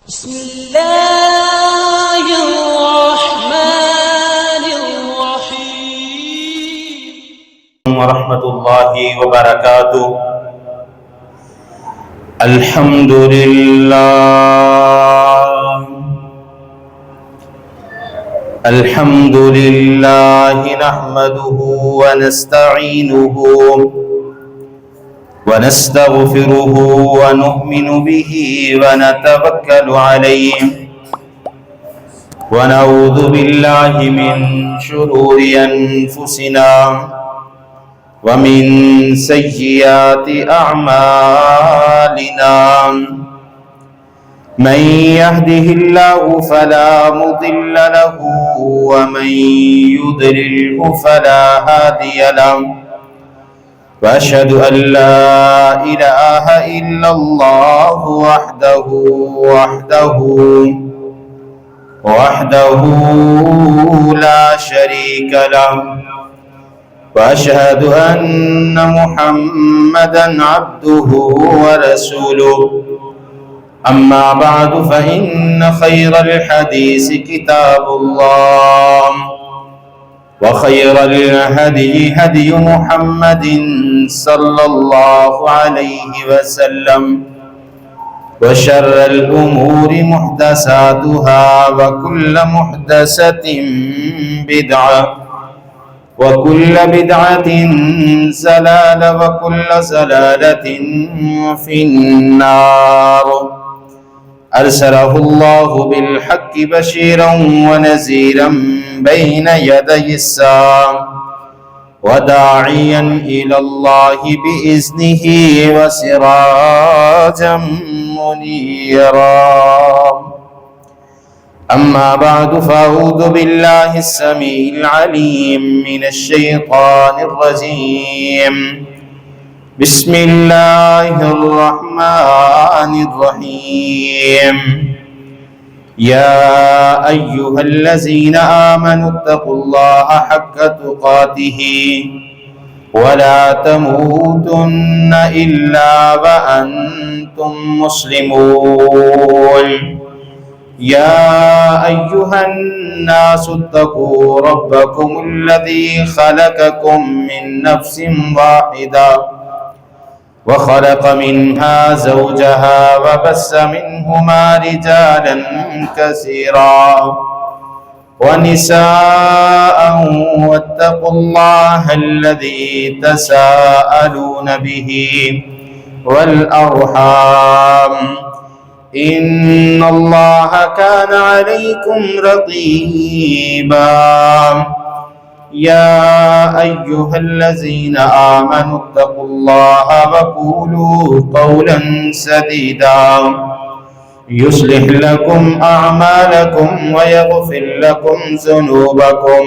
بسم الله الرحمن الرحيم ورحمة الله وبركاته. الحمد لله نحمده ونستعينه ونستغفره ونؤمن به ونتوكل عليه ونعوذ بالله من شرور أنفسنا ومن سيئات أعمالنا. من يهده الله فلا مضل له ومن يضلله فلا هادي له، وأشهد أن لا إله إلا الله وحده لا شريك له، وأشهد أن محمدا عبده ورسوله. أما بعد فإن خير الحديث كتاب الله، وخير الهدي هدي محمد صلى الله عليه وسلم، وشر الأمور محدثاتها، وكل محدثة بدعة، وكل بدعة زلالة، وكل زلالة في النار. أرسله الله بالحق بشيرا ونذيرا بين يدي الساعة، وداعيا إلى الله بإذنه وسراجا منيرا. أما بعد فأعوذ بالله السميع العليم من الشيطان الرجيم. بسم الله الرحمن الرحيم. يا أيها الذين آمنوا اتقوا الله حق تقاته ولا تموتن إلا وأنتم مسلمون. يا أيها الناس اتقوا ربكم الذي خلقكم من نفس واحدة، وخلق منها زوجها، وبث منهما رجالا كثيرا ونساء، واتقوا الله الذي تساءلون به والأرحام، إن الله كان عليكم رقيبا. يا أيها الذين آمنوا اتقوا الله وقولوا قولا سديدا يصلح لكم أعمالكم ويغفر لكم ذنوبكم،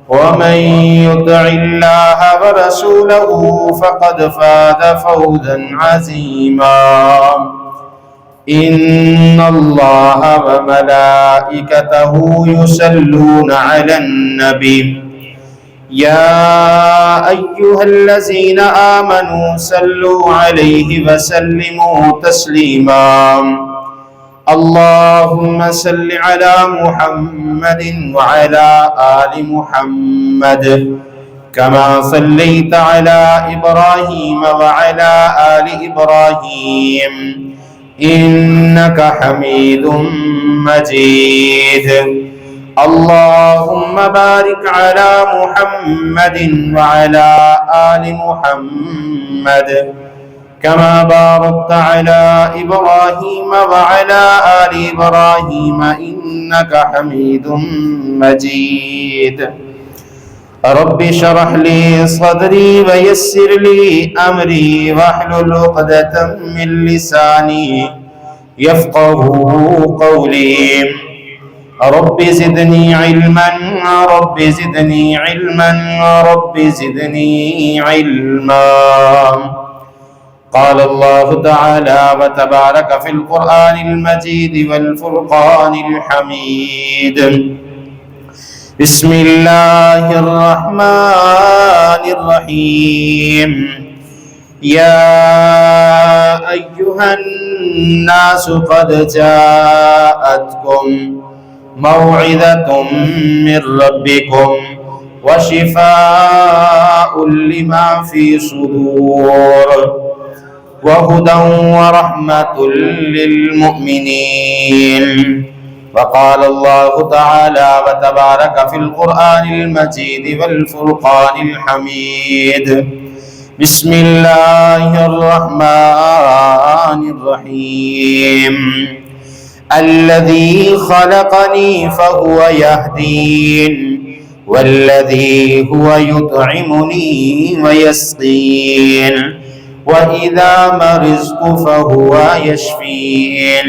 ومن يطع الله ورسوله فقد فاز فوزا عظيما. إن الله وملائكته يصلون على النبي، يا أيها الذين آمنوا صلوا عليه وسلموا تسليما. اللهم صل على محمد وعلى آل محمد كما صليت على إبراهيم وعلى آل إبراهيم إنك حميد مجيد. اللهم بارك على محمد وعلى آل محمد كما باركت على إبراهيم وعلى آل إبراهيم إنك حميد مجيد. رب اشرح لي صدري ويسر لي أمري واحلل عقدة من لساني يفقهوا قولي. رب زدني علما، رب زدني علما، رب زدني علما. قال الله تعالى وتبارك في القرآن المجيد والفرقان الحميد. بسم الله الرحمن الرحيم. يا أيها الناس قد جاءتكم موعظة من ربكم وشفاء لما في صدور وهدى ورحمة للمؤمنين. وقال الله تعالى وتبارك في القرآن المجيد والفرقان الحميد: بسم الله الرحمن الرحيم. الذي خلقني فهو يهدين والذي هو يطعمني ويسقين وإذا مرضت فهو يشفين.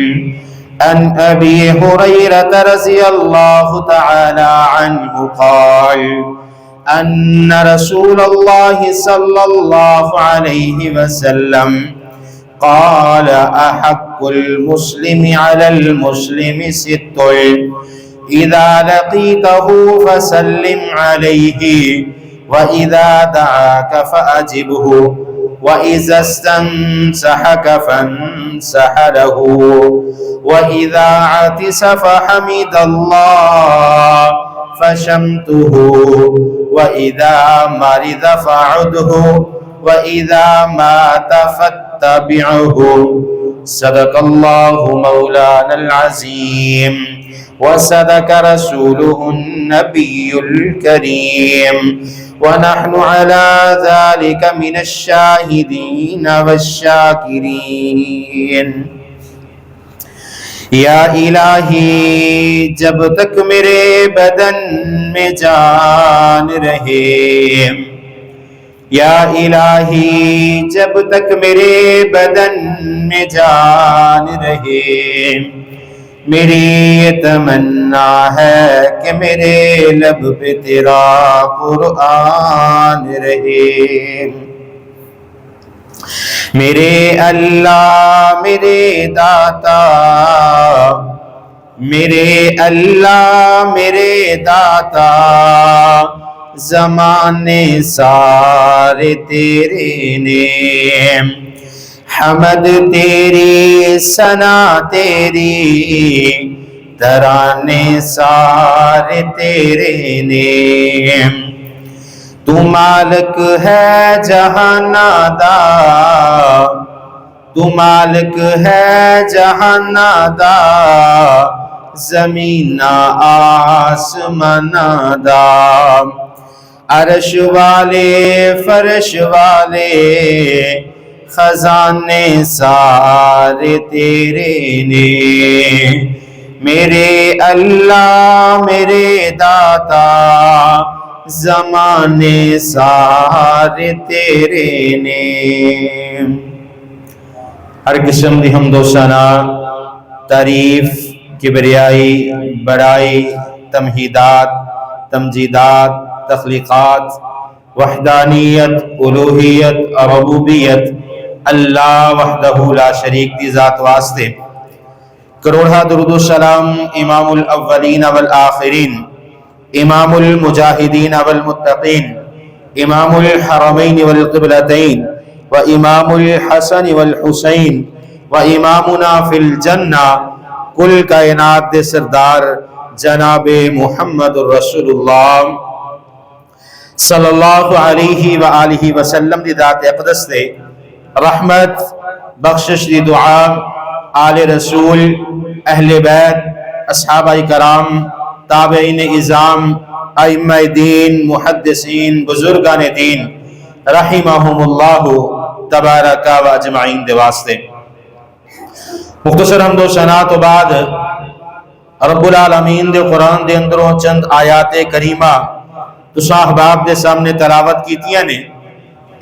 عن أبي هريرة رضي الله تعالى عنه قال: أن رسول الله صلى الله عليه وسلم قال: أحق المسلم على المسلم ست: إذا لقيته فسلم عليه وإذا دعاك فأجبه وإذا استنصحك فانصح له وإذا عطس فحمد الله فشمته وإذا مرض فعده وإذا مات فاتبعه. صدق الله مولانا العظيم وصدق رسوله النبي الكريم ونحن على ذلك من الشاهدين والشاکرین. یا الہی جب تک میرے بدن میں جان رہے، یا الہی جب تک میرے بدن میں جان رہے، میری یہ تمنا ہے کہ میرے لب پہ تیرا قرآن رہے. میرے اللہ میرے داتا، میرے اللہ میرے داتا، زمانے سارے تیرے نے، حمد تیری ثنا تیری، ترانے سارے تیرے نے. تو مالک ہے جہانا دا، تو مالک ہے جہانا دا، زمین آسمان دا. عرش والے فرش والے، خزانے سارے تیرے نے. میرے اللہ میرے داتا، زمانے سارے تیرے نے. ہر قسم دی حمد و ثنا، تعریف، کبریائی، بڑائی، تمہیدات، تمجیدات، تخلیقات، وحدانیت، الوہیت، ربوبیت اللہ وحدہ لا شریک دی ذات واسطے. کروڑا درود و سلام امام الاولین والآخرین، امام المجاہدین والمتقین، امام الحرمین والقبلتین، و امام الحسن والحسین، و امامنا فی الجنہ، کل کائنات دے سردار جناب محمد رسول اللہ صلی اللہ علیہ وآلہ وسلم دی ذات اقدس دے رحمت بخشش دی دعا آل رسول، اہل بیت، اصحابہ کرام، تابعین اعظام، ائمہ دین، محدثین، بزرگان دین رحمہم اللہ تبارک و اجمعین دے واسطے. مختصر حمد و ثنا تو بعد رب العالمین دے قرآن دے اندروں چند آیات کریمہ تو صاحباب دے سامنے تلاوت کیتیاں نے.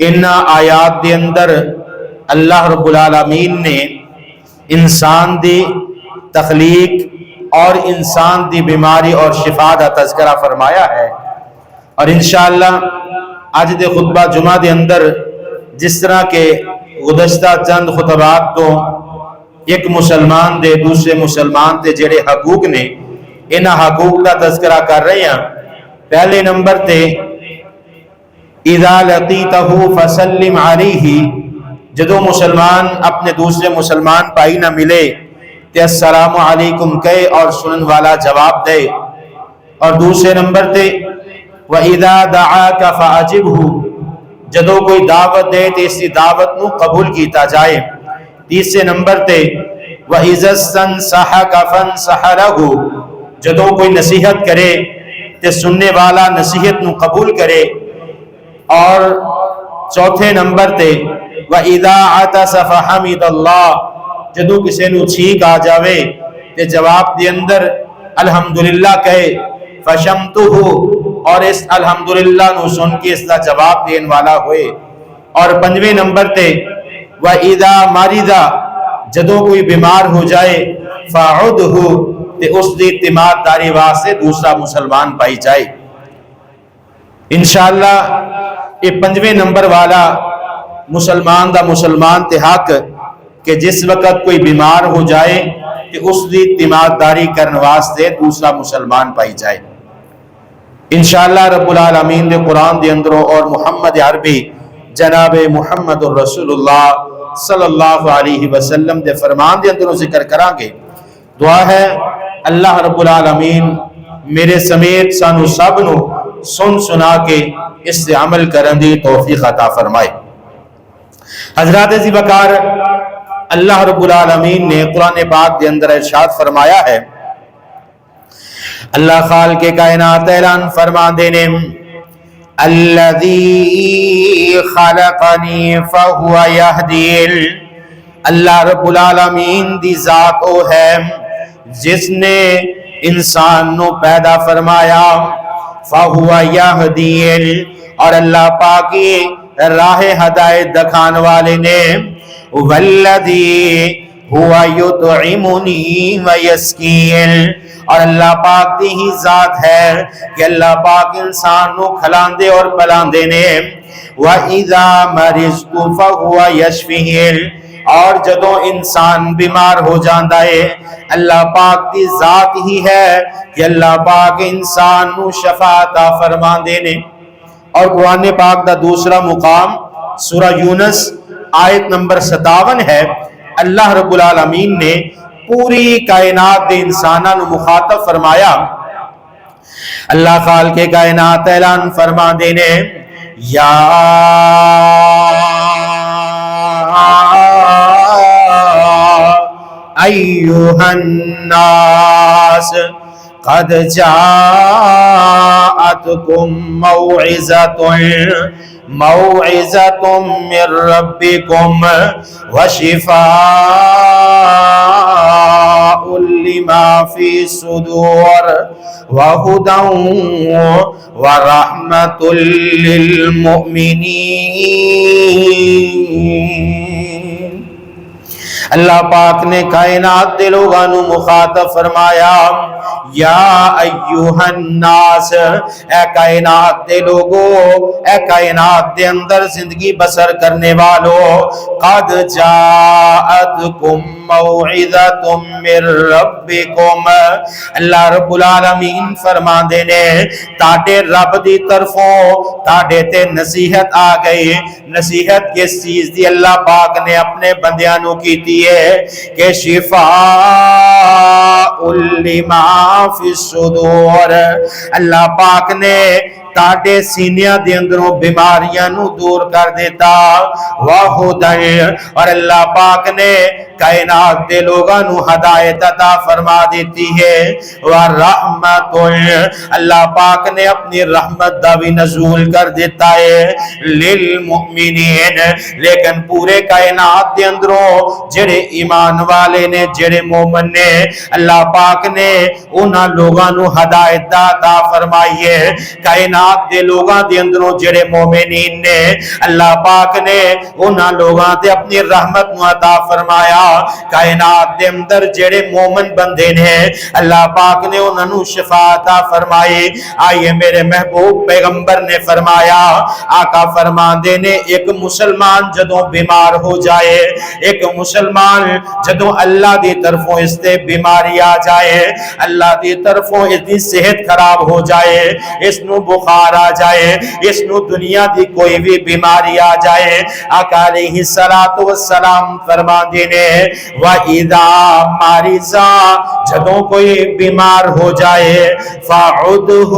ان آیات دے اندر اللہ رب العالمین نے انسان دی تخلیق اور انسان دی بیماری اور شفا دا تذکرہ فرمایا ہے. اور انشاءاللہ آج دے خطبہ جمعہ دے اندر جس طرح کے گزشتہ چند خطبات تو ایک مسلمان دے دوسرے مسلمان دے جڑے حقوق نے انہا حقوق دا تذکرہ کر رہے ہیں. پہلے نمبر تے اذا لقیتہ فسلم علیہ جدو مسلمان اپنے دوسرے مسلمان بھائی نہ ملے تے السلام علیکم کہے اور سنن والا جواب دے. اور دوسرے نمبر تے وَإِذَا دَعَاكَ فَأَجِبْهُ جدو کوئی دعوت دے تے اس دعوت نو قبول کیتا جائے. تیسرے نمبر تے وَإِذَا اسْتَنصَحَكَ فَانصَحْ لَهُ جدو کوئی نصیحت کرے تے سننے والا نصیحت نو قبول کرے. اور چوتھے نمبر تے وَإِذَا عَطَسَ فَحَمِدَ اللَّهُ جدو کسی نو چھینک آ جاوے تے جواب دے اندر الحمدللہ کہے. فَشَمْتُهُ اور اس الحمدللہ نو سن کے اس کا جواب دین والا ہوئے. اور پنجویں نمبر تے وَإِذَا مَرِضَ جدو کوئی بیمار ہو جائے فَعُدْهُ تے اس دی اعتماد داری واسطے دوسرا مسلمان پائی جائے. انشاءاللہ یہ پنجویں نمبر والا مسلمان دا مسلمان تے حق کہ جس وقت کوئی بیمار ہو جائے کہ اس دی اعتماد داری کرنے واسطے دوسرا مسلمان پائی جائے. انشاءاللہ رب العالمین دے قرآن دے اندروں اور محمد عربی جناب محمد الرسول اللہ صلی اللہ علیہ وسلم دے فرمان دے اندروں ذکر کران گے. دعا ہے اللہ رب العالمین میرے سمیت سانو سب نو سن سنا کے اس سے عمل کرن دی توفیق عطا فرمائے. حضرات ذی وقار اللہ رب العالمین نے قرآن پاک دے اندر ارشاد فرمایا ہے. اللہ خالق کائنات اعلان فرمان دینے الذی خلقنی فہو یہدین اللہ رب العالمین دی ذات او ہے جس نے انسان نو پیدا فرمایا. فہو یہدین اور اللہ پاکی راہ ہدایت دکھان والے نے. والذی ہوا یطعمنی ویسقین اور اللہ پاک دی ہی ذات ہے کہ اللہ پاک انسان نو کھلاندے اور پلاندے نے. وَإِذَا مَرِضْتُ فَهُوَ یشفین اور جدو انسان بیمار ہو جاندا ہے اللہ پاک دی ذات ہی ہے کہ اللہ پاک انسان نو شفا عطا فرماندے نے. اور قرآن پاک دا دوسرا مقام سورہ یونس آیت نمبر 57 ہے. اللہ رب العالمین نے پوری کائنات دے انساناں نو مخاطب فرمایا. اللہ خالق کائنات اعلان فرما دینے یا ایھا الناس قد جاءتکم موعظۃ من ربکم وشفاء لما فی الصدور وہدی ورحمۃ للمؤمنین. اللہ پاک نے کائنات دے لوگاں نو مخاطب فرمایا یا ایھا الناس اے کائنات دے لوگو اے کائنات دے اندر زندگی بسر کرنے والو قد جاءتکم موعظۃ من ربکم اللہ رب العالمین فرما دینے تاڑے رب دی طرفوں تاڑے تے نصیحت آ گئی. نصیحت کس چیز دی اللہ پاک نے اپنے بندیاں نو کیتی ہے کہ شفاء لما فی الصدور اللہ پاک نے تاڑے سینیاں دے اندروں بیماریاں نو دور کر دیتا. وہدی اور اللہ پاک نے کائنات دے لوگاں نو ہدایت عطا فرما دیتی ہے. ورحمۃ اللہ پاک نے اپنی رحمت دا بھی نزول کر دیتا ہے للمؤمنین. لیکن پورے کائنات دے اندروں جڑے ایمان والے نے جڑے مومن نے اللہ پاک نے انہاں لوگاں نو ہدایت عطا فرمائی ہے. کائنات دے لوگاں دے اندروں جڑے مومنین نے اللہ پاک نے انہاں لوگاں تے اپنی رحمت نو عطا فرمایا. کائنات دے اندر جڑے مومن بندے نے اللہ پاک نے انہاں نو شفا عطا فرمائی. آئیے میرے محبوب پیغمبر نے فرمایا آقا فرماندے نے ایک مسلمان جدوں بیمار ہو جائے ایک مسلمان جدوں اللہ دی طرفوں اس تے بیماری آ جائے اللہ دی طرفوں اس دی صحت خراب ہو جائے اس نو بخار بخار آ جائے، اس نو دنیا دی کوئی بھی بیماری آ جائے، آقا علیہ السلام فرما دینے وَإِذَا مَرِضَ، جدوں کوئی بیمار ہو جائے، فَعُدْهُ،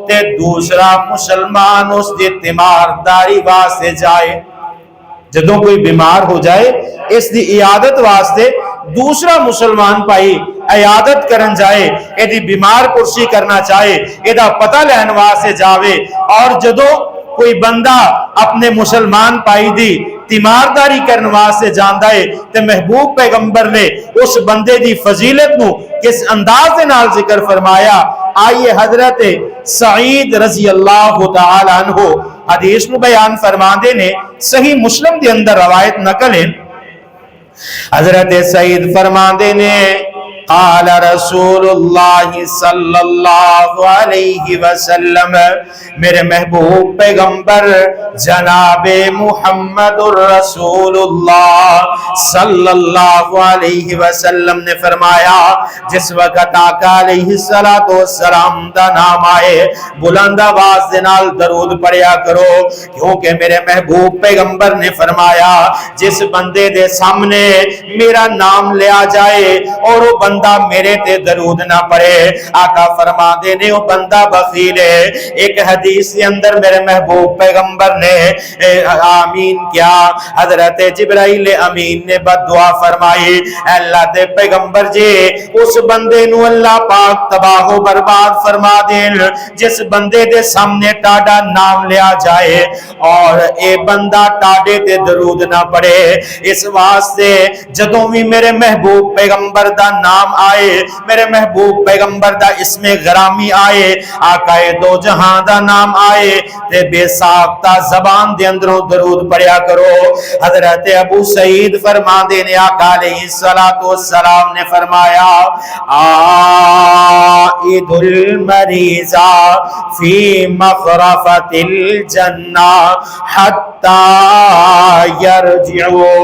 تے دوسرا مسلمان اس دی تیمارداری واسطے جائے۔ جدوں کوئی بیمار ہو جائے اس دی عیادت واسطے دوسرا مسلمان پائی عیادت کرن جائے، ایدی بیمار کرسی کرنا چاہے، ایدہ پتہ لین واسطے جاوے، اور جدوں کوئی بندہ اپنے مسلمان پائی دی تیمارداری کرن واسطے جاندہ ہے، تے محبوب پیغمبر نے اس بندے دی فضیلت نو کس انداز دے نال ذکر فرمایا۔ آئیے حضرت سعید رضی اللہ تعالیٰ عنہ حدیث نو بیان فرما دے نے، صحیح مسلم دے اندر روایت نقل ہے، حضرت سعید فرما دے نے قال رسول اللہ صلی اللہ علیہ وسلم، میرے محبوب پیغمبر جناب محمد الرسول اللہ صلی اللہ علیہ وسلم نے فرمایا، جس وقت آقا علیہ السلام دا نام آئے بلند آواز دے نال درود پڑھیا کرو، کیونکہ میرے محبوب پیغمبر نے فرمایا جس بندے دے سامنے میرا نام لیا جائے اور وہ بندہ میرے تے درود نہ پڑے، آقا فرما دینے وہ بندہ بخیل ہے۔ ایک حدیث کے اندر میرے محبوب پیغمبر نے آمین کیا، حضرت جبرائیل امین نے بددعا فرمائی، اے اللہ دے پیغمبر جی اس بندے نو اللہ پاک تباہ و برباد فرما دین جس بندے دے سامنے ٹاڈا نام لیا جائے اور اے بندہ ٹاڈے تے درود نہ پڑے۔ اس واسطے جدوں بھی میرے محبوب پیغمبر دا نام آئے، میرے محبوب پیغمبر دا اسم غرامی آئے، آقا دو جہاں دا نام آئے، تے بے ساختہ زبان دے اندروں درود پڑھیا کرو۔ حضرت ابو سعید فرما دینے آقا علیہ السلام نے فرمایا عائد المریضہ فی مغرفت الجنہ حتی یرجعو،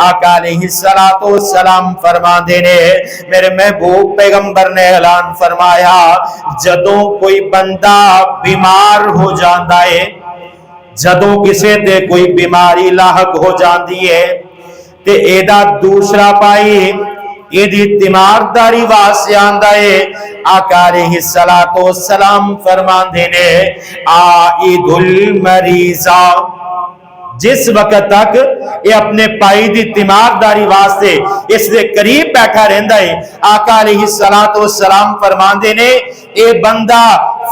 آقا علیہ السلام فرما دینے میرے محبوب پیغمبر نے اعلان فرمایا جدوں کوئی بندہ بیمار ہو جاندہ ہے، جدوں کسے تے کوئی بیماری لاحق ہو جاندی ہے تے ایدہ دوسرا پائی ایدی تیمارداری واسطے آندہ ہے، آقا علیہ السلام فرمان دینے عائد المریضہ، جس وقت تک یہ اپنے پائی دی تیمارداری واسطے اس دے قریب بیٹھا رہندا ہے، آقا علیہ السلام فرمان دینے اے بندہ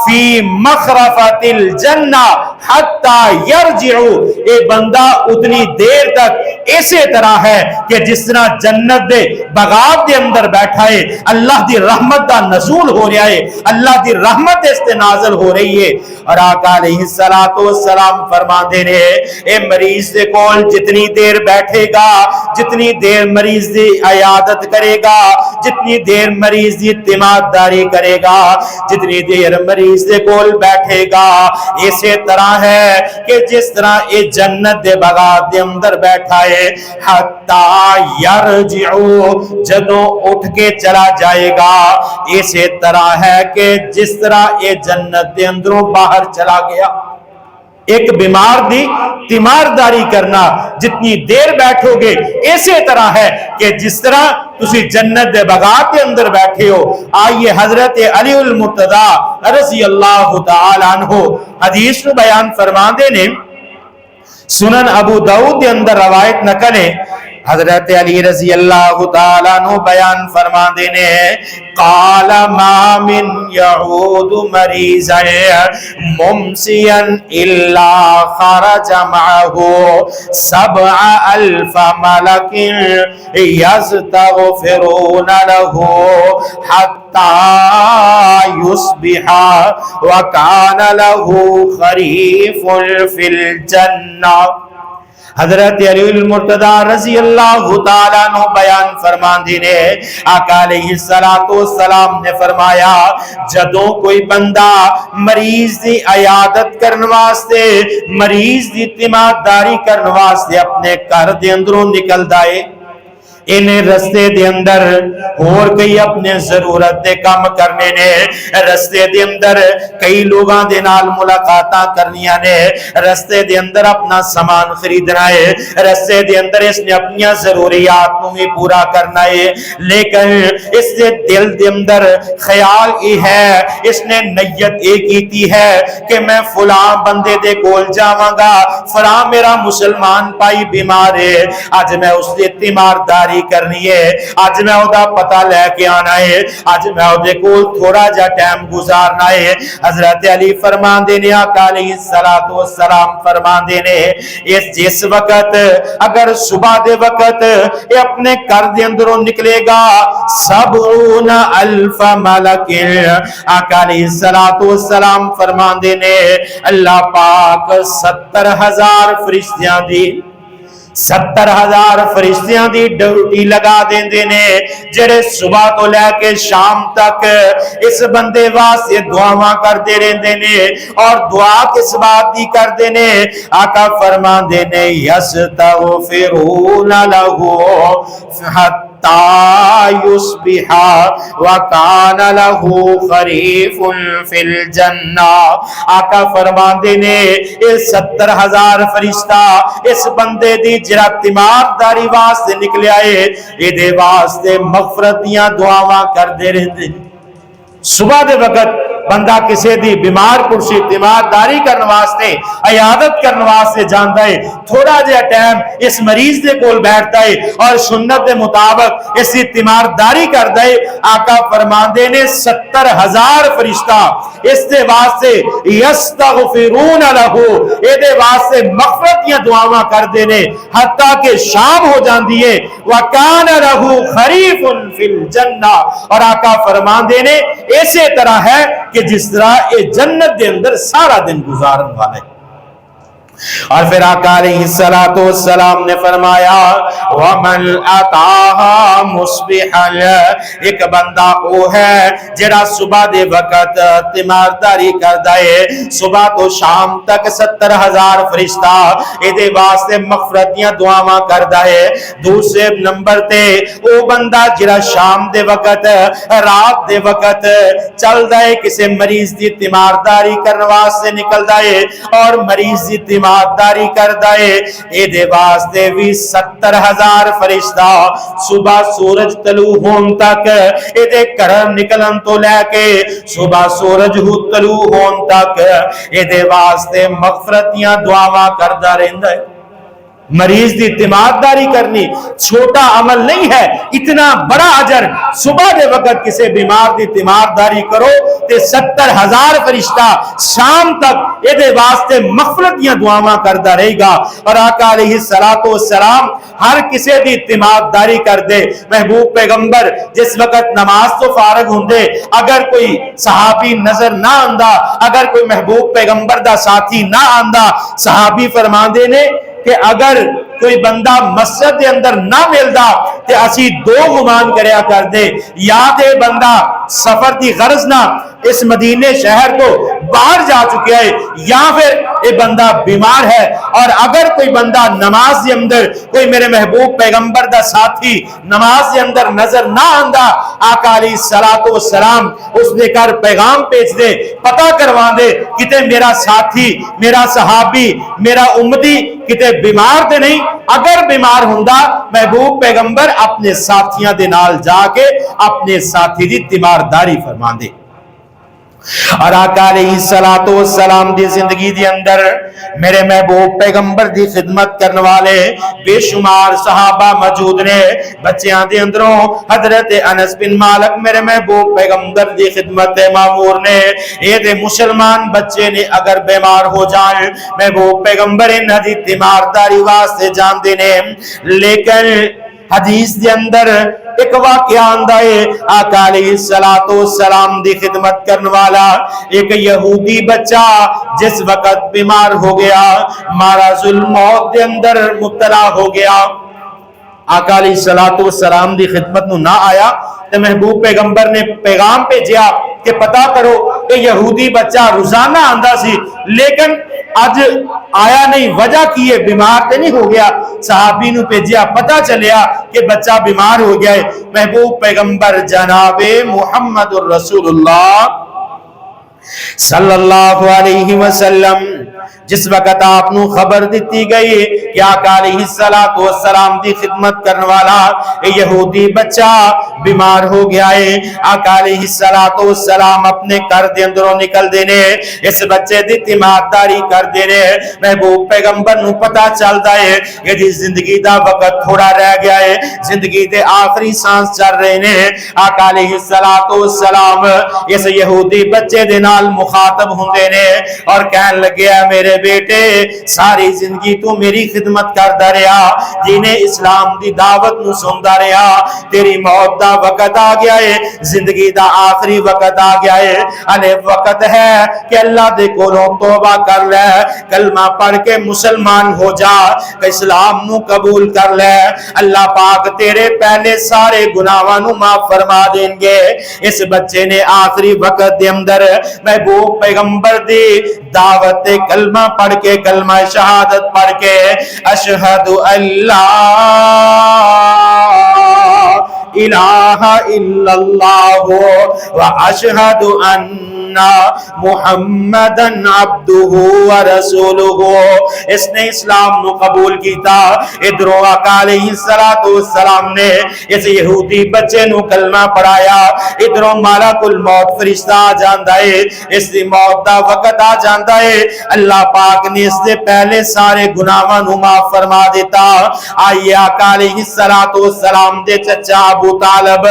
فی مخرفت الجنہ حتی یرجعو، اے بندہ اتنی دیر تک اسی طرح ہے کہ جس طرح جنت دے بغاب دے اندر بیٹھا ہے، اللہ دی رحمت دا نزول ہو رہا ہے، اللہ دی رحمت اس تے نازل ہو رہی ہے، اور آقا علیہ السلام فرمان دینے اے مریض دے کول جتنی دیر بیٹھے گا، جتنی دیر مریض دی عیادت کرے گا، جتنی دیر مریض دی تیمارداری کرے گا، جتنی دیر مریض دے کول بیٹھے گا، اسی طرح ہے کہ جس طرح اے جنت دے بغات دے اندر بیٹھا ہے، حتی یرجعو، جدوں اٹھ کے چلا جائے گا، اسی طرح ہے کہ جس طرح اے جنت دے اندروں باہر چلا گیا۔ ایک بیمار دی تیمارداری کرنا جتنی دیر بیٹھو گے اسی طرح ہے کہ جس طرح تسی جنت دے بغات کے اندر بیٹھے ہو۔ آئیے حضرت علی المرتضی رضی اللہ تعالیٰ عنہ حدیث کو بیان فرما دینے، سنن ابو داؤد کے اندر روایت نقل ہے، حضرت علی رضی اللہ تعالیٰ عنہ بیان فرما دینے قال ما من یعود مریضا ممسیا الا خرج معه 7,000 ملک یستغفرون له حتی یصبح وکان له خریف فی الجنہ۔ حضرت علی المرتضی رضی اللہ تعالیٰ عنہ بیان فرمان دینے آقا علیہ السلام نے فرمایا جدوں کوئی بندہ مریض دی عیادت کرن واسطے، مریض دی تیمارداری کرن واسطے اپنے گھر دے اندروں نکل دائے، انہیں رستے دے اندر اور کئی اپنے ضرورت دے کام کرنے نے، رستے دے اندر کئی لوگاں دے نال ملاقاتاں کرنیاں نے، رستے دے اندر اپنا سامان خریدنا ہے، رستے دے اندر اس نے اپنی ضروریات کو بھی پورا کرنا ہے، لیکن اس نے دل دے اندر خیال یہ ہے، اس نے نیت یہ کیتی ہے کہ میں فلاں بندے دے کول جاواں گا، فلاں میرا مسلمان پائی بیمار ہے، آج میں اس دی تیمارداری کرنی ہے، آج میں او دا پتہ لے کے آنا ہے، آج میں او دے کول تھوڑا جا ٹائم گزارنا ہے۔ حضرت علی فرمان دینے، آقا علیہ السلام فرمان دینے، جس وقت اگر صبح دے وقت یہ اپنے گھر دے اندروں نکلے گا، 70,000 ملک، آقا علیہ السلام فرمان دینے اللہ پاک 70,000 فرشتیاں دی 70,000 فرشتیاں دی ڈیوٹی لگا دیندے نے، جڑے صبح تو لے کے شام تک اس بندے واسطے دعاواں کرتے رہندے نے، اور دعا کس بات دی کردے نے؟ آقا فرمان دے نے یستغفرون لہو یصبح وکان لہو خریف فی الجنہ۔ آقا فرمان دے نے یہ 70,000 فرشتہ اس بندے دی جرا تیمارداری واسطے نکلے آئے، یہ دے واسطے مغفرت دیاں دعاواں کر دے رہے۔ صبح دے وقت بندہ کسی دی بیمار پرسی تیمارداری کرنے واسطے، عیادت کرنے واسطے جانتا ہے، تھوڑا جہا ٹائم اس مریض دے کول بیٹھتا ہے اور سنت دے مطابق اس کی تیمارداری کرتا ہے۔ آقا فرمان دے نے 70,000 فرشتہ اس دے واسطے یستغفرون لہو، اے دے واسطے مغفرت یا دعاواں کر دینے حتیٰ کہ شام ہو جاندی ہے، وَكَانَ لَهُ خَرِيفٌ فِي الْجَنَّةِ، اور آقا فرمان دینے ایسے طرح ہے کہ جس طرح یہ جنت دے اندر سارا دن گزارن والے۔ اور پھر آقا علیہ السلام نے فرمایا وَمَنْ أَتَاهَا مُصْبِحًا، ایک بندہ وہ ہے جڑا صبح دے وقت تیمارداری کردا ہے، صبح تو شام تک 70,000 فرشتہ اے دے واسطے مغفرتیاں دعاواں کردا ہے۔ دوسرے نمبر تے وہ بندہ جڑا شام دے وقت رات دے وقت چلدا ہے، کسے مریض دی تیمارداری کرنے واسطے نکلدا ہے اور مریض دی تیمارداری کردا ہے، اے دے واسطے بھی 70,000 فرشتہ صبح سورج طلوع ہون تک، اے دے گھر نکلن تو لے کے صبح سورج طلوع ہون تک اے دے واسطے مغفرتیاں دعاواں کردا رہندا ہے۔ مریض دی تیمارداری کرنی چھوٹا عمل نہیں ہے، اتنا بڑا اجر۔ صبح دے وقت کسی بیمار دی تیمارداری کرو تے 70,000 فرشتہ شام تک یہ دے واسطے مغفرتیاں دعاواں کردا رہے گا۔ اور آقا علیہ السلام ہر کسی دی تیمارداری کر دے۔ محبوب پیغمبر جس وقت نماز تو فارغ ہوندے، اگر کوئی صحابی نظر نہ آندا، اگر کوئی محبوب پیغمبر دا ساتھی نہ آندا، صحابی فرمان دے نے کہ اگر کوئی بندہ مسجد دے اندر نہ ملدا تے اسی دو گمان کریا کر دے، یا تے بندہ سفر دی غرض نہ اس مدینے شہر کو باہر جا چکے ہے، یا پھر یہ بندہ بیمار ہے۔ اور اگر کوئی بندہ نماز دے اندر کوئی میرے محبوب پیغمبر دا ساتھی نماز دے اندر نظر نہ آندا، آقا علیہ السلام اس نے کر پیغام پیچ دے، پتہ کروا دے کتے میرا ساتھی، میرا صحابی، میرا امتی کتے بیمار دے نہیں۔ اگر بیمار ہوندا محبوب پیغمبر اپنے ساتھیاں دے نال جا کے اپنے ساتھی دی تیمارداری فرما دے۔ اور آقا علیہ السلام دی زندگی دی اندر میرے محبوب پیغمبر دی خدمت کرنے والے بے شمار صحابہ موجود نے۔ بچیاں دے اندروں حضرت انس بن مالک میرے محبوب پیغمبر دی خدمت معمور نے۔ یہ دے مسلمان بچے نے اگر بیمار ہو جائیں محبوب پیغمبر انہاں دی تیمارداری واسطے جان دینے، لیکن حدیث دے اندر ایک واقعہ آندا ہے، آقا علیہ السلام دی خدمت کرنے والا ایک یہودی بچہ جس وقت بیمار ہو گیا، مرض الموت دے اندر مبتلا ہو گیا، آقا علیہ السلام دی خدمت نو نہ آیا تو محبوب پیغمبر نے پیغام بھیجیا کہ پتہ کرو کہ یہودی بچہ روزانہ آندا سی، لیکن اج آیا نہیں وجہ کی ہے بیمار تے نہیں ہو گیا صحابی نو بھیجیا پتہ چلیا کہ بچہ بیمار ہو گیا ہے محبوب پیغمبر جناب محمد الرسول اللہ صلی اللہ علیہ وسلم جس وقت آپ نو خبر دیتی گئی کہ آقا علیہ السلام دی خدمت کرنے والا یہودی بچہ بیمار ہو گیا ہے آقا علیہ السلام اپنے گھر دے اندروں نکل دینے اس بچے دی تیمارداری کر دینے محبوب پیغمبر نو پتہ چلدا ہے کہ دی زندگی دا وقت تھوڑا رہ گیا ہے زندگی دے آخری سانس چل رہے نے آقا علیہ السلام اس یہودی بچے دے نال مخاطب ہوندے نے اور کہن لگے میرے بیٹے ساری زندگی تو میری خدمت کردا رہیا دین اسلام دی دعوت نو سندا رہیا تیری موت دا وقت آ گیا ہے زندگی دا آخری وقت آ گیا ہے انے وقت ہے کہ اللہ دے کولوں توبہ کر لے کلمہ پڑھ کے مسلمان ہو جا اسلام نو قبول کر لے اللہ پاک تیرے پہلے سارے گناہاں نو معاف فرما دیں گے اس بچے نے آخری وقت دے اندر محبوب پیغمبر دی دعوت کلمہ پڑھ کے کلمہ شہادت پڑھ کے اشہد اللہ الہ الا اللہ و اشہد ان محمدن عبدہ و رسولہ اس نے اسلام نو قبول کیتا ادھروں آقا علیہ السلام نے اس یہودی بچے نو کلمہ پڑھایا ادھروں ملک الموت فرشتہ آ جاندا ہے اس دی موت دا وقت آ جاندا ہے اللہ پاک نے اس سے پہلے سارے گناہاں نو معاف فرما دیتا آئیے آقا علیہ السلام دے چچا ابو طالب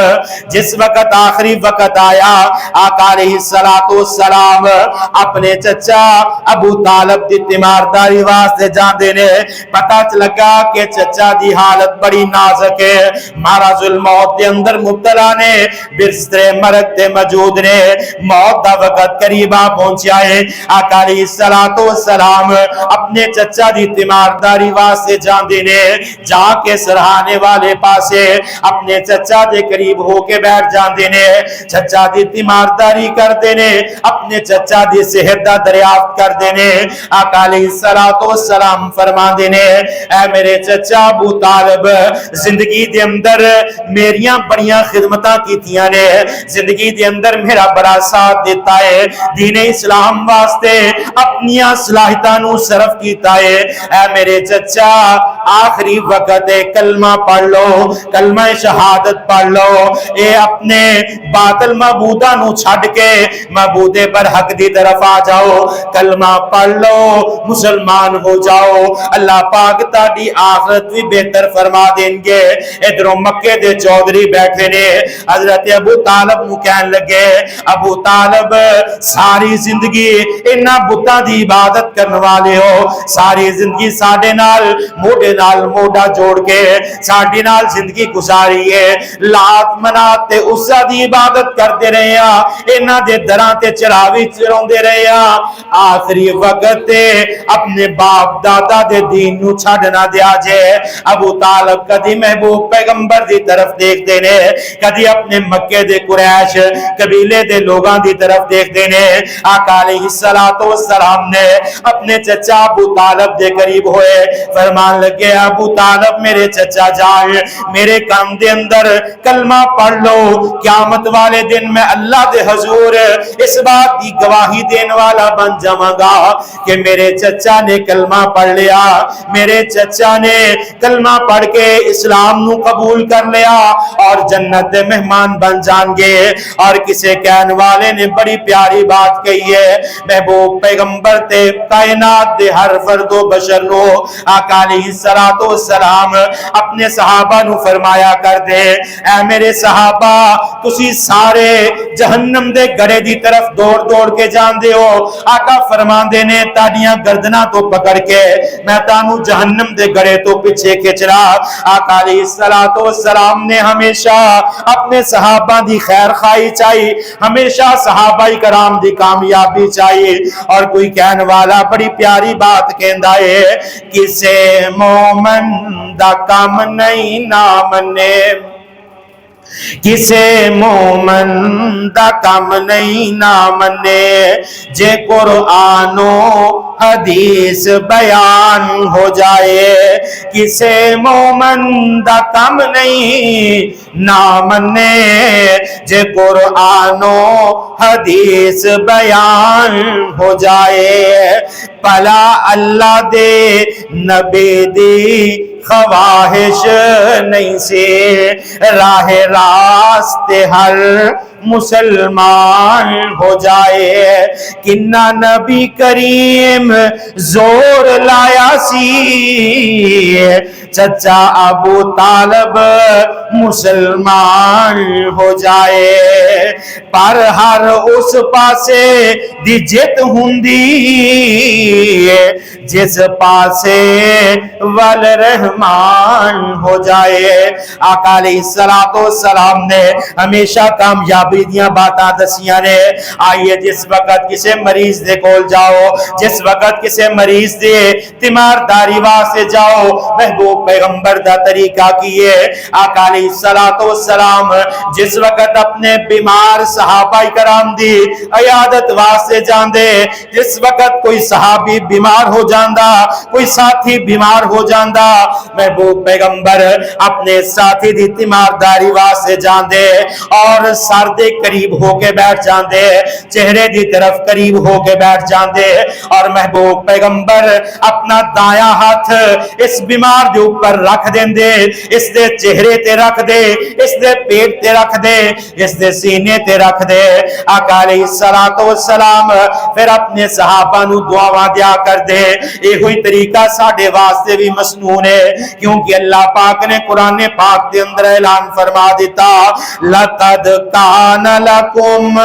جس وقت آخری وقت آیا آقا علیہ السلام اپنے چچا ابو طالب دی تیمارداری واسطے جاندے نے پتہ لگا کہ چچا دی حالت بڑی نازک ہے مرض الموت دے اندر مبتلا نے بستر مرگ تے موجود نے موت دا وقت قریب آ پہنچیا ہے آقا علیہ السلام اپنے چچا دی تیمارداری واسطے جاندے نے جا کے سرہانے والے پاسے اپنے چچا دے قریب ہو کے بیٹھ جاندے نے چچا دی تیمارداری کردے نے اپنے چچا دی صحت دا دریافت کردے نے آقا علیہ السلام فرماندے نے اے میرے چچا ابو طالب زندگی دے اندر میریاں بڑیاں خدمتاں کیتیاں نے زندگی دے اندر میرا بڑا ساتھ دیتا ہے دین اسلام واسطے اپنی صلاحیتاں نو صرف کیتا ہے اے میرے چچا آخری وقت کلمہ پڑھ لو کلمہ شہادت پڑھ لو اے اپنے باطل معبوداں نو چھڈ کے معبود برحق دی طرف آ جاؤ کلمہ پڑھ لو مسلمان ہو جاؤ اللہ پاک تاڑی آخرت بھی بہتر فرما دیں گے ادھروں مکے دے چودھری بیٹھے نے حضرت ابو طالب نو کہن لگے ابو طالب ساری زندگی انہاں بتاں دی عبادت کرنے والے ہو ساری زندگی ساڈے نال موڈا جوڑ کے ساڈے نال زندگی گزاری ہے لات منات تے عزا دی عبادت کرتے رہے ہیں انہاں دے دراں تے چراوی چروندے رہے ہیں آخری وقت اپنے باپ دادا دے دین نو چھڈنا دیا جے ابو طالب کدی محبوب پیغمبر دی طرف دیکھ دینے کدی اپنے مکے دے قریش قبیلے دے لوگاں دی طرف دیکھ دینے آقا علیہ السلام نے اپنے چچا ابو طالب دے قریب ہوئے فرمان لگے ابو طالب میرے چچا جان میرے کام دے اندر کلمہ پڑھ لو قیامت والے دن میں اللہ دے حضور اس بات کی گواہی دینے والا بن جاواں گا کہ میرے چچا نے کلمہ پڑھ لیا میرے چچا نے کلمہ پڑھ کے اسلام نو قبول کر لیا اور جنت دے مہمان بن جان گے اور کسے کہنے والے نے بڑی پیاری بات کہی ہے محبوب پیغمبر تے کائنات دے ہر فرد و بشر نو آقا علیہ السلام اپنے صحابہ نو فرمایا کر دے اے میرے صحابہ تسی سارے جہنم دے گڑے دی طرف دوڑ دوڑ کے جان دے ہو آقا فرمان دے نے تاڑیاں گردنا تو پکڑ کے میں تانو جہنم دے گڑے تو پیچھے کھچرا آقا علیہ السلام نے ہمیشہ اپنے صحابہ دی خیر خواہی چاہیے ہمیشہ صحابہ کرام دی کامیابی چاہیے اور کوئی کہنے والا بڑی پیاری بات کہندا ہے کسے مومن دا کام نہیں نام نے کسے مومن دا کم نہیں نہ منے جے قرآن و حدیث بیان ہو جائے کسے مومن دا کم نہیں نہ منے جے قرآن و حدیث بیان ہو جائے بھلا اللہ دے نبی دی خواہش نہیں سے راہ راست ہر مسلمان ہو جائے کنہ نبی کریم زور لایا سی چچا ابو طالب مسلمان ہو جائے پر ہر اس پاسے دی جت ہوندی جس پاسے والرحمان ہو جائے آقا علیہ السلام نے ہمیشہ کامیابی دیاں باتاں دسیاں نے آئیے جس وقت کسے مریض دے کول جاؤ جس وقت کسے مریض دے تیمارداری واسطے جاؤ محبوب پیغمبر دا طریقہ کیے آقا علیہ السلام جس وقت اپنے بیمار صحابہ کرام دی عیادت واسطے جاندے جس وقت کوئی صحابی بیمار ہو جاندہ کوئی ساتھی بیمار ہو جاندہ محبوب پیغمبر اپنے ساتھی دی تیمارداری واسطے جاندے اور سر دے قریب ہو کے بیٹھ جاندے چہرے دی طرف قریب ہو کے بیٹھ جاندے اور محبوب پیغمبر اپنا دایاں ہاتھ اس بیمار دے اوپر رکھ دیندے اس دے چہرے تے رکھ دے اس دے پیٹ تے رکھ دے اس دے سینے تے رکھ دے آقا علیہ السلام پھر اپنے صحابہ نو دعاواں دیا کر دے یہ ہوئی طریقہ ساڑھے واسطے بھی مسنون ہے کیونکہ اللہ پاک نے قرآن پاک دے اندر اعلان فرما دیتا لَقَدْ كَانَ لَكُمْ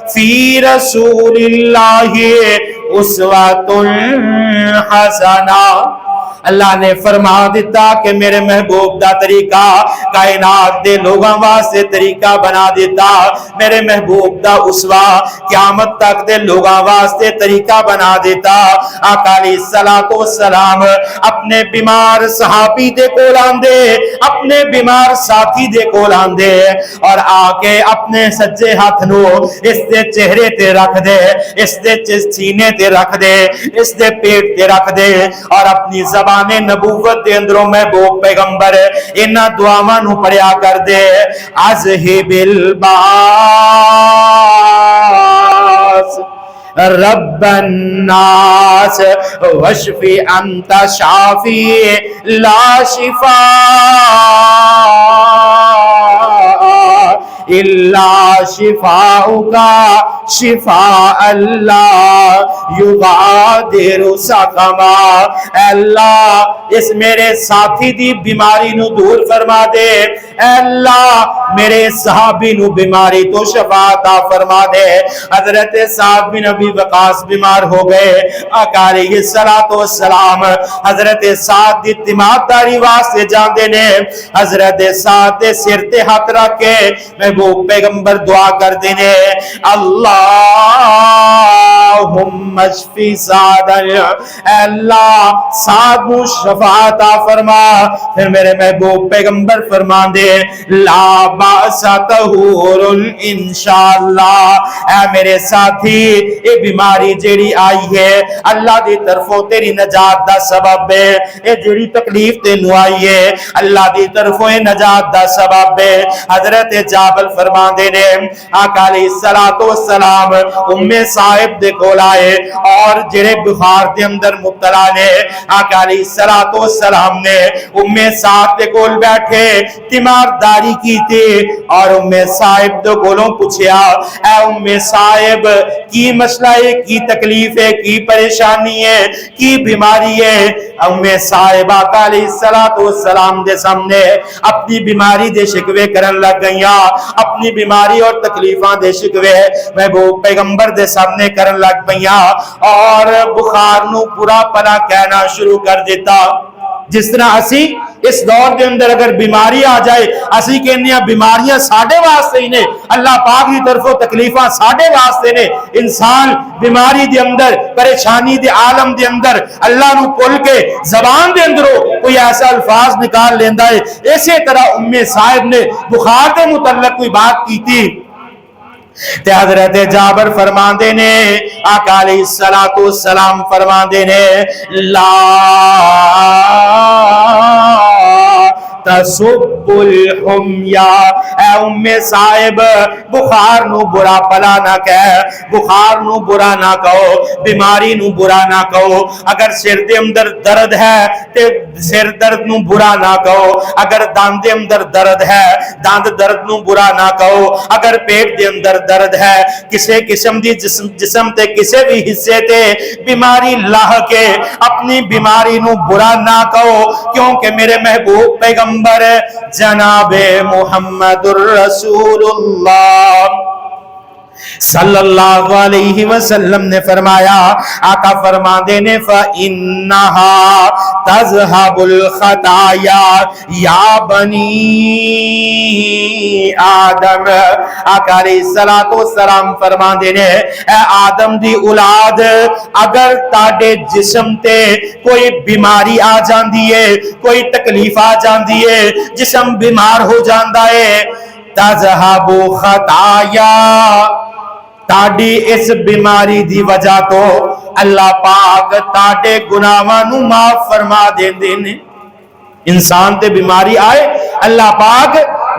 فِي رَسُولِ اللَّهِ أُسْوَةٌ حَسَنَةٌ اللہ نے فرما دیتا کہ میرے محبوب دا طریقہ کائنات دے لوگاں واسطے طریقہ بنا دیتا میرے محبوب دا اسوا قیامت تک دے لوگاں واسطے طریقہ بنا دیتا آقا علیہ السلام اپنے بیمار صحابی دے کول آندے اپنے بیمار ساتھی دے کول آندے اور آکے اپنے سجے ہاتھ نو اس دے چہرے تے رکھ دے اس دے سینے تے رکھ دے اس دے پیٹ تے رکھ دے اور اپنی زبان نبوت دے اندروں محبوب پیغمبر انہاں دعاواں نو پڑھیا کر دے اذہب الباس رب الناس واشفی انت شافی لا شفاء الا شفاؤک شفاء اللہ یغادر سقما اے اللہ اس میرے ساتھی دی بیماری نو دور فرما دے اے اللہ میرے صحابی نو بیماری تو شفا عطا فرما دے حضرت سعد بن ابی وقاص بیمار ہو گئے آقا علیہ السلام حضرت سعد دی تیمارداری واسطے جاندے نے حضرت سعد دے سر تے ہاتھ رکھ کے محبوب پیغمبر دعا کر دینے اللہم اشفی سعد اے اللہ سعد نو شفا عطا فرما پھر میرے محبوب پیغمبر فرمان دے لا باس طہور انشاءاللہ اے میرے ساتھی یہ بیماری جیڑی آئی ہے اللہ دی طرفوں تیری نجات دا سبب ہے یہ جیڑی تکلیف تینو آئی ہے اللہ دی طرفوں نجات دا سبب ہے حضرت جابر فرمان دے نے آقا علیہ السلام صاحب دے کول آئے اور جڑے بخار دے اندر مبتلا نے آقا علیہ السلام نے صاحب دے کول بیٹھے تیمارداری کی تھی اور صاحب دے کولوں پوچھیا اے صاحب کی مسئلہ ہے کی تکلیف ہے کی پریشانی ہے کی بیماری ہے صاحب آقا علیہ السلام دے سامنے اپنی بیماری دے شکوے کرن لگ گئیاں اپنی بیماری اور تکلیفاں دے شکوے محبوب پیغمبر دے سامنے کرن لگ پئیاں اور بخار نو پورا پلا کہنا شروع کر دیتا جس طرح اسی اس دور کے اندر اگر بیماری آ جائے اسی کہنے بیماریاں ساڈے واسطے ہی نے، اللہ پاک کی طرفوں تکلیفاں ساڈے واسطے نے۔ انسان بیماری دے اندر، پریشانی دے عالم دے اندر اللہ نو بھول کے زبان دے اندروں کوئی ایسا الفاظ نکال لیندا ہے۔ اسی طرح صاحب نے بخار دے متعلق کوئی بات کی تھی تے حضرت جابر فرماندے نے، آقا علیہ الصلوۃ والسلام فرماندے نے، لا تسب الحمیا، اے ام صاحب بخار نو برا پلا نہ کہہ، بخار نو برا نہ کہو، بیماری نو برا نہ کہو۔ اگر سر دے اندر درد ہے تے سر درد نو برا نہ کہو، اگر دند دے اندر درد ہے دند درد نو برا نہ کہو، اگر پیٹ دے اندر درد ہے کسے قسم دی جسم تے کسے بھی حصے تے بیماری لاہ کے اپنی بیماری نو برا نہ کہو، کیونکہ میرے محبوب پیغمبر جناب محمد الرسول اللہ صلی اللہ علیہ وسلم نے فرمایا، آقا فرما دینے فَإِنَّهَا تَذْهَبُ الْخَطَايَا یا بنی آدم، آقا علیہ السلام فرما دینے، اے آدم دی اولاد اگر تاڑے جسم تے کوئی بیماری آ جاندی ہے، کوئی تکلیف آ جاندی ہے، جسم بیمار ہو جاندہ ہے، تَذْهَبُ خَطَايَا، تاڑی اس بیماری دی وجہ تو اللہ پاک تاڑے گناہاں نو معاف فرما دین دینے۔ انسان تے بیماری آئے اللہ پاک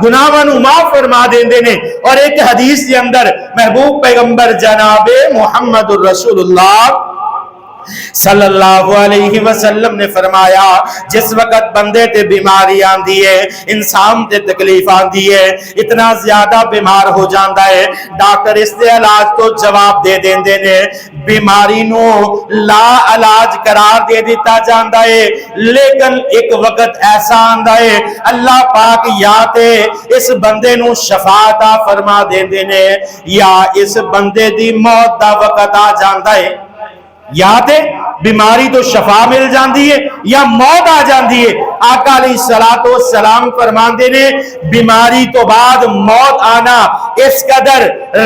گناہاں نو معاف فرما دین دینے۔ اور ایک حدیث کے اندر محبوب پیغمبر جناب محمد الرسول اللہ صلی اللہ علیہ وسلم نے فرمایا، جس وقت بندے تے بیماری آندی ہے، انسان تے تکلیف آندی ہے، اتنا زیادہ بیمار ہو جاندہ ہے، ڈاکٹر اس دے علاج تو جواب دے دین دینے، بیماری نو لا علاج قرار دے دیتا جاندہ ہے، لیکن ایک وقت ایسا آندہ ہے اللہ پاک یا تے اس بندے نو شفاعت فرما دین دینے یا اس بندے دی موت دا وقت آ جاندہ ہے۔ یا تے بیماری تو شفا مل جاندی ہے یا موت آ جاندی ہے۔ آقا علیہ السلام فرماندے نے بیماری تو بعد موت آنا اس قدر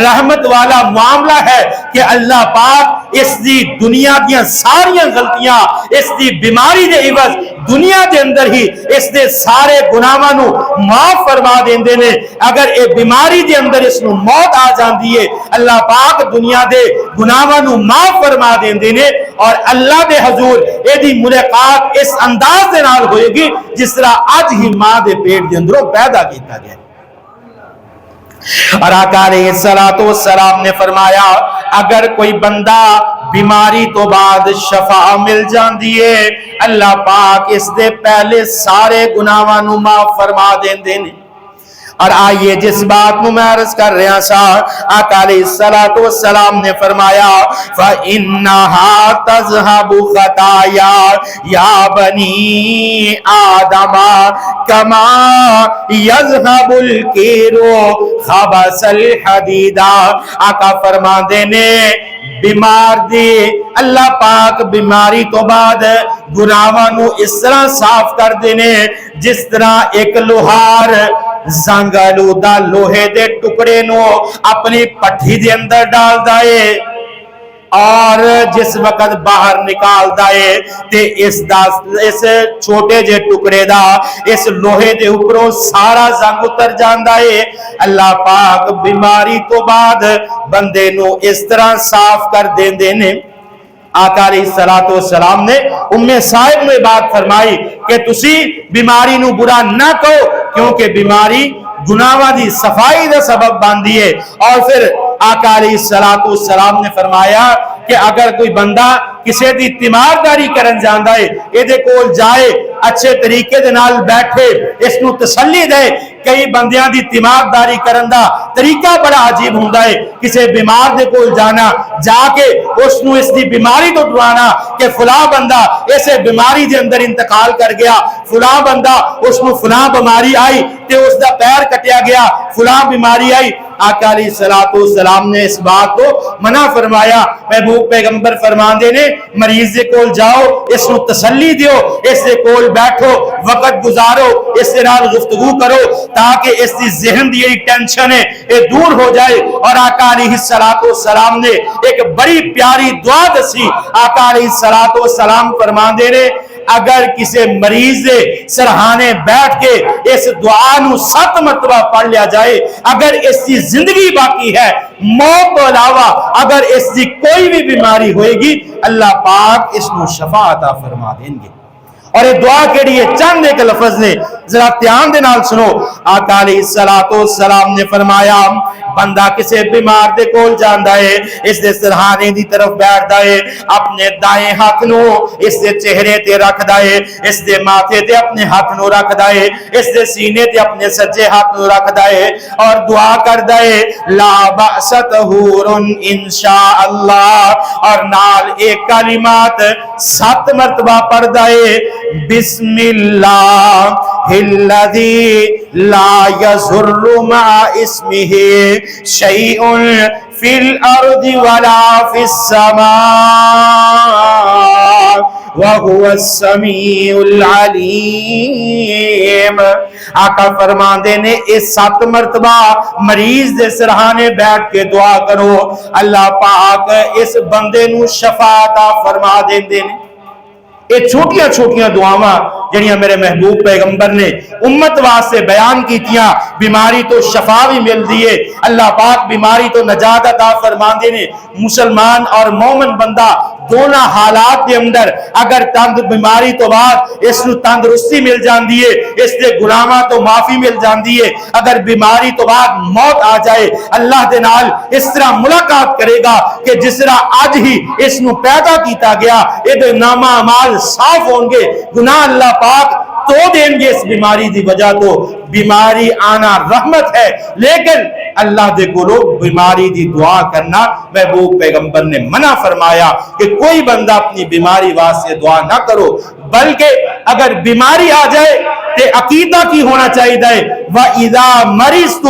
رحمت والا معاملہ ہے کہ اللہ پاک اس دی دنیا دیاں ساریاں غلطیاں اس دی بیماری دے عوض دنیا دے اندر ہی اس دے سارے گناہاں نو معاف فرما دیندے نے۔ اگر اے بیماری دے اندر اس نو موت آ جاندی ہے اللہ پاک دنیا دے گناہاں نو معاف فرما دیندے نے، اور اللہ دے حضور اے دی ملاقات اس انداز دے نال ہوئے گی جس طرح آج ہی ماں دے پیٹ دے اندروں پیدا کیتا گیا۔ اور آقا علیہ السلام نے فرمایا اگر کوئی بندہ بیماری تو بعد شفا مل جاندی ہے اللہ پاک اس دے پہلے سارے گناہاں نو معاف فرما دیندے نے۔ اور آئیے جس بات نو میں عرض کر رہا سا، آقا علیہ السلام نے فرمایا فَإِنَّهَا تَذْهَبُ خَطَايَا یا بنی آدم کما یذهب الکیرو خبث الحدید۔ آقا فرما دینے بیمار دی اللہ پاک بیماری تو بعد گناہاں نو اس طرح صاف کر دینے جس طرح ایک لوہار زنگ آلودہ لوہے دے ٹکڑے نو اپنی پٹھی دے اندر ڈال دائے اور جس وقت باہر نکال دائے تے اس چھوٹے جے ٹکڑے دا اس لوہے دے اوپروں سارا زنگ اتر جاندہ ہے۔ اللہ پاک بیماری تو بعد بندے نو اس طرح صاف کر دین دینے۔ آقا علیہ السلام نے صاحب نے بات فرمائی کہ تسی بیماری نو برا نہ کہو کیونکہ بیماری گناہاں دی صفائی دا سبب باندھی ہے۔ اور پھر آقا علیہ السلام نے فرمایا کہ اگر کوئی بندہ کسی دی تیمارداری کرن جاندہ ہے یہ دے کول جائے اچھے طریقے دے نال بیٹھے اس نو تسلی دے۔ کئی بندیاں دی تیمارداری کرن دا طریقہ بڑا عجیب ہوندہ ہے، کسی بیمار دے کول جانا جا کے اس نو اس دی بیماری تو ڈرانا کہ فلاں بندہ ایسے بیماری دے اندر انتقال کر گیا، فلاں بندہ اس نو فلاں بیماری آئی تے اس دا پیر کٹیا گیا، فلاں بیماری آئی۔ آقا علیہ السلام نے اس بات کو منع فرمایا۔ محبوب پیغمبر فرماندے نے مریض دے کول جاؤ اس نو تسلی دیو، اس دے کول کول بیٹھو وقت گزارو اس کے نال گفتگو کرو تاکہ اس دی ذہن دی ٹینشن ہے یہ دور ہو جائے. اور آقا علیہ السلام نے ایک بڑی پیاری دعا دسی. آقا علیہ السلام فرماندے نے اگر کسی مریض دے سرہانے بیٹھ کے اس دعا نو 7 مرتبہ پڑھ لیا جائے, اگر اس کی زندگی باقی ہے موت تو علاوہ اگر اس کی کوئی بھی بیماری ہوئے گی اللہ پاک اس نو شفا عطا فرما دیں گے. اور یہ دعا کیڑی ہے چند ایک لفظ نے ذرا دھیان دے نال سنو. آقا علیہ السلام نے فرمایا بندہ کسے بیمار دے کول جاندا ہے اس دے سرہانے دی طرف بیٹھدا ہے اپنے دائیں ہاتھ نو اس دے چہرے تے رکھدا ہے اس دے ماتھے تے اپنے ہاتھ نو رکھدا ہے اس دے سینے تے اپنے سجے ہاتھ نو رکھدا ہے اور دعا کردا ہے لا بأس طہور انشاء اللہ اور نال ایک کلمات 7 مرتبہ پڑھدا ہے بسم اللہ الذی لا یضر مع اسمہ شیء فی الارض ولا فی السماء وَهُوَ السَّمِيعُ الْعَلِيمُ. آقا فرماندے نے اس 7 مرتبہ مریض دے سرہانے بیٹھ کے دعا کرو اللہ پاک اس بندے نو شفا عطا فرما دیندے نے. یہ چھوٹیاں چھوٹیاں دعاواں جڑیاں میرے محبوب پیغمبر نے امت واسطے بیان کیتیاں. بیماری تو شفا بھی مل دیئے اللہ پاک بیماری تو نجات عطا فرماندے نے. مسلمان اور مومن بندہ دونوں حالات دے اندر اگر بیماری تو بعد اس نو تندرستی مل جاندی ہے اس دے گناہاں تو معافی مل جاندی ہے. اگر بیماری تو بعد موت آ جائے اللہ دے نال اس طرح ملاقات کرے گا کہ جس طرح آج ہی اس نو پیدا کیتا گیا اے دے نامہ اعمال صاف ہوں گے گناہ اللہ پاک تو دیں گے. اس بیماری دی وجہ تو بیماری آنا رحمت ہے لیکن اللہ دے کو بیماری دی دعا کرنا محبوب پیغمبر نے منع فرمایا کہ کوئی بندہ اپنی بیماری واسطے دعا نہ کرو. بلکہ اگر بیماری آ جائے تے عقیدہ کی ہونا چاہیے وَإِذَا مَرِضْتُ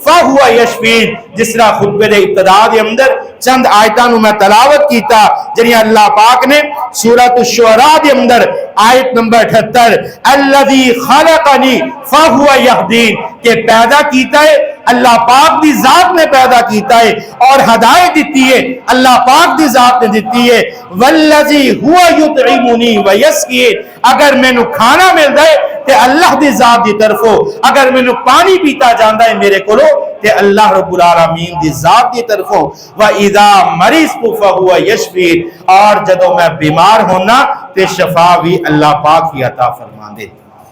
فَهُوَ يَشْفِينِ. جس طرح خطبے دے ابتدا دے اندر چند آیتاں نو میں تلاوت کیتا جنہاں اللہ پاک نے سورۃ الشعراء دے اندر آیت نمبر 78 الذی خلقنی فہو یہدین کہ پیدا کیتا ہے اللہ پاک دی ذات نے پیدا کیتا ہے اور ہدایت دیتی ہے اللہ پاک دی ذات نے دیتی ہے. والذی هو یطعمنی ویسقین اگر مینوں کھانا مل جائے تے اللہ دی ذات دی طرفوں اگر مینوں پانی پیتا جاندا ہے میرے کولو تے اللہ رب العالمین دی ذات دی طرفوں. وَإِذَا مَرِضْتُ فَهُوَ يَشْفِينِ اور جدوں میں بیمار ہونا تے شفا بھی اللہ پاک ہی عطا فرما دے.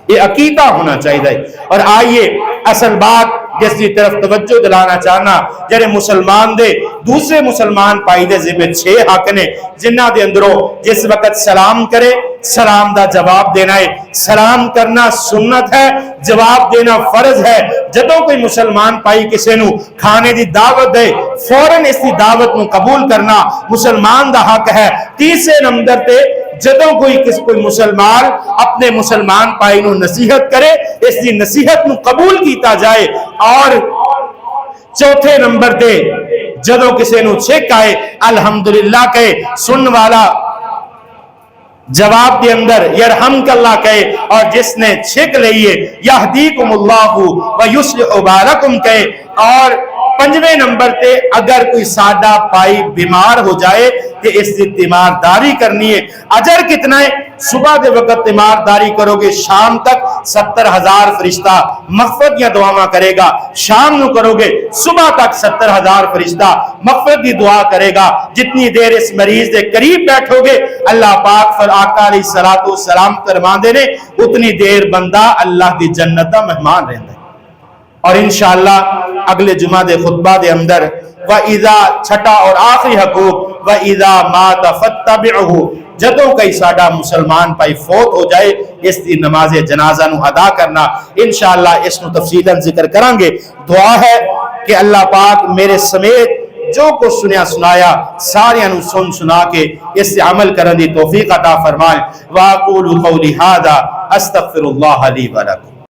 یہ عقیدہ ہونا چاہیے. اور آئیے اصل بات جس کی طرف توجہ دلانا چاہنا جڑے مسلمان دے دوسرے مسلمان پائی دے ذمہ 6 حق نے جنہ دے اندروں جس وقت سلام کرے سلام دا جواب دینا ہے. سلام کرنا سنت ہے جواب دینا فرض ہے. جدوں کوئی مسلمان پائی کسے نو کھانے دی دعوت دے فوراً اس دی دعوت نو قبول کرنا مسلمان دا حق ہے. تیسرے نمبر تے جدوں کوئی مسلمان اپنے مسلمان پائی نو نصیحت کرے اس دی نصیحت نو قبول کیتا جائے. اور چوتھے نمبر تے جدوں کسے نو چھک آئے الحمدللہ کہے سن والا جواب دے اندر یرحمک اللہ کہے اور جس نے چھک لئیے یہدیکم اللہ ویصلح بالکم کہے. اور 5ویں نمبر تے اگر کوئی سادہ پائی بیمار ہو جائے کہ اس کی تیمارداری کرنی ہے. اجر کتنا ہے؟ صبح دے وقت تیمارداری کرو گے شام تک 70,000 فرشتہ مغفرت یا دعا کرے گا. شام نو کرو گے صبح تک 70,000 فرشتہ مغفرت کی دعا کرے گا. جتنی دیر اس مریض دے قریب بیٹھو گے اللہ پاک آقا علیہ السلام فرماندے نے اتنی دیر بندہ اللہ دی جنت دا مہمان رہندا ہے. اور انشاءاللہ اگلے جمعہ دے خطبہ دے اندر وَإِذَا چھٹا اور آخری حقوق وَإِذَا مَاتَ فَاتَّبِعُهُ جدوں کئی ساڈا مسلمان پائی فوت ہو جائے اس دی نماز جنازہ نو ادا کرنا انشاءاللہ اس نو تفصیلاً ذکر کریں گے. دعا ہے کہ اللہ پاک میرے سمیت جو کچھ سنیا سنایا ساریاں نو سنا کے اس سے عمل کرنے دی توفیق عطا فرمائے. وَأَقُولُ قَوْلِي هَذَا أَسْتَغْفِرُ اللَّهَ لِي وَلَكُمْ.